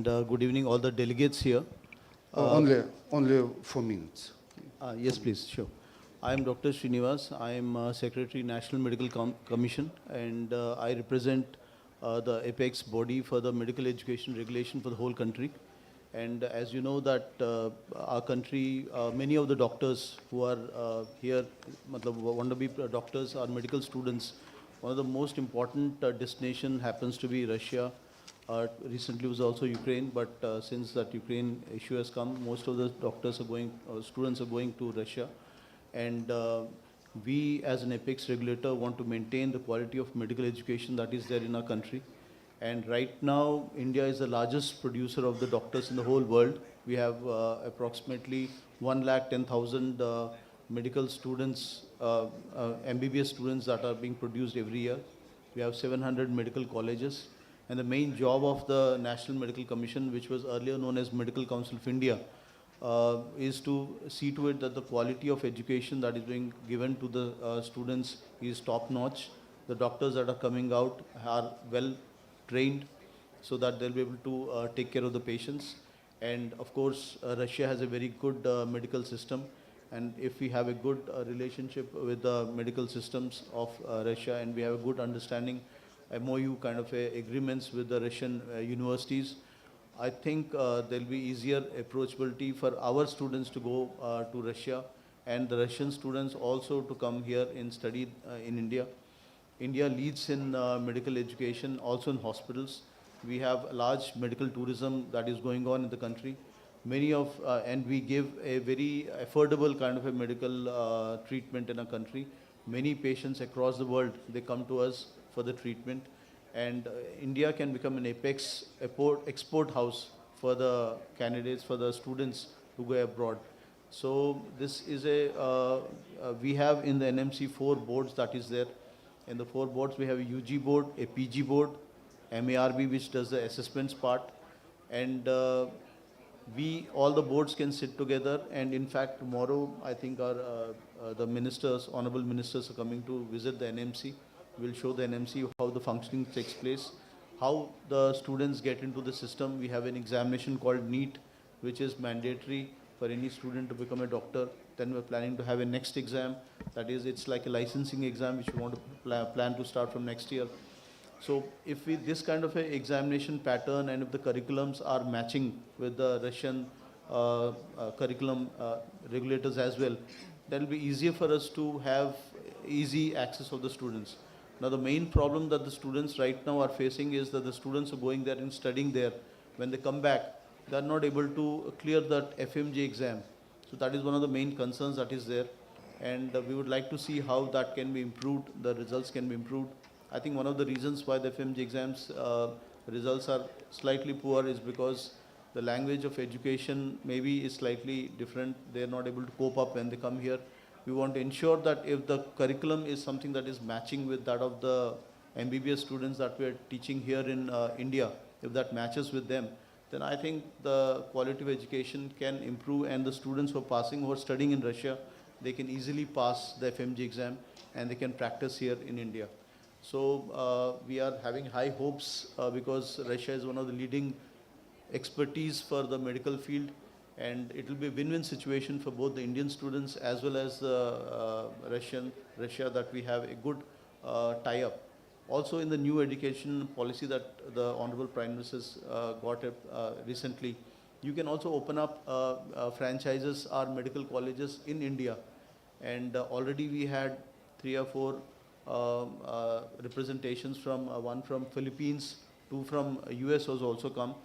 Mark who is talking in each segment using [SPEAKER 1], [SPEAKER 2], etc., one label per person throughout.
[SPEAKER 1] Good evening, all the delegates here.
[SPEAKER 2] Only 4 minutes.
[SPEAKER 1] Yes, please, sure. I am Dr. Srinivas. I am Secretary, National Medical Commission, and I represent the apex body for the medical education regulation for the whole country. And as you know that our country, many of the doctors who are here, wannabe doctors are medical students. One of the most important destination happens to be Russia. Recently was also Ukraine, but since that Ukraine issue has come, most of the doctors are going, students are going to Russia. And we as an apex regulator want to maintain the quality of medical education that is there in our country. And right now, India is the largest producer of the doctors in the whole world. We have approximately 110,000 medical students, MBBS students that are being produced every year. We have 700 medical colleges. And the main job of the National Medical Commission, which was earlier known as Medical Council of India, is to see to it that the quality of education that is being given to the students is top-notch. The doctors that are coming out are well trained so that they'll be able to take care of the patients. And of course, Russia has a very good medical system. And if we have a good relationship with the medical systems of Russia, and we have a good understanding, MOU kind of agreements with the Russian universities, I think there'll be easier approachability for our students to go to Russia, and the Russian students also to come here and study in India. India leads in medical education, also in hospitals. We have large medical tourism that is going on in the country. And we give a very affordable kind of a medical treatment in our country. Many patients across the world, they come to us for the treatment. And India can become an apex export house for the candidates, for the students who go abroad. So this is we have in the NMC 4 boards that is there. In the 4 boards, we have a UG board, a PG board, MARB, which does the assessments part. And all the boards can sit together. And in fact, tomorrow, I think the ministers, honorable ministers are coming to visit the NMC. We'll show the NMC how the functioning takes place, how the students get into the system. We have an examination called NEET, which is mandatory for any student to become a doctor. Then we're planning to have a next exam. That is, it's like a licensing exam, which we want to plan to start from next year. So if this kind of a examination pattern and if the curriculums are matching with the Russian curriculum regulators as well, then it'll be easier for us to have easy access of the students. Now, the main problem that the students right now are facing is that the students are going there and studying there. When they come back, they are not able to clear that FMG exam. So that is one of the main concerns that is there. And we would like to see how that can be improved, the results can be improved. I think one of the reasons why the FMG exams results are slightly poor is because the language of education maybe is slightly different. They are not able to cope up when they come here. We want to ensure that if the curriculum is something that is matching with that of the MBBS students that we are teaching here in India, if that matches with them, then I think the quality of education can improve, and the students who are passing, who are studying in Russia, they can easily pass the FMG exam and they can practice here in India. So we are having high hopes because Russia is one of the leading expertise for the medical field. And it will be a win-win situation for both the Indian students as well as Russia, that we have a good tie-up. Also, in the new education policy that the Honorable Prime Minister got recently, you can also open up franchises or medical colleges in India. And already we had 3 or 4 representations from one from Philippines, 2 from US has also come.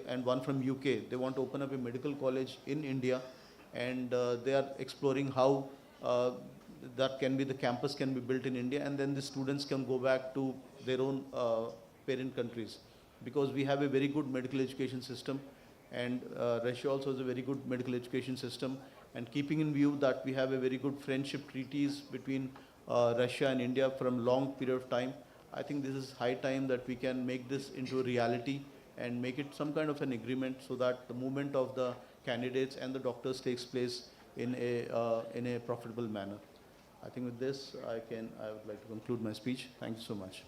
[SPEAKER 1] And one from UK. They want to open up a medical college in India, and they are exploring how the campus can be built in India, and then the students can go back to their own parent countries. Because we have a very good medical education system, and Russia also has a very good medical education system. And keeping in view that we have a very good friendship treaties between Russia and India from long period of time, I think this is high time that we can make this into a reality and make it some kind of an agreement so that the movement of the candidates and the doctors takes place in a profitable manner. I think with this, I would like to conclude my speech. Thank you so much.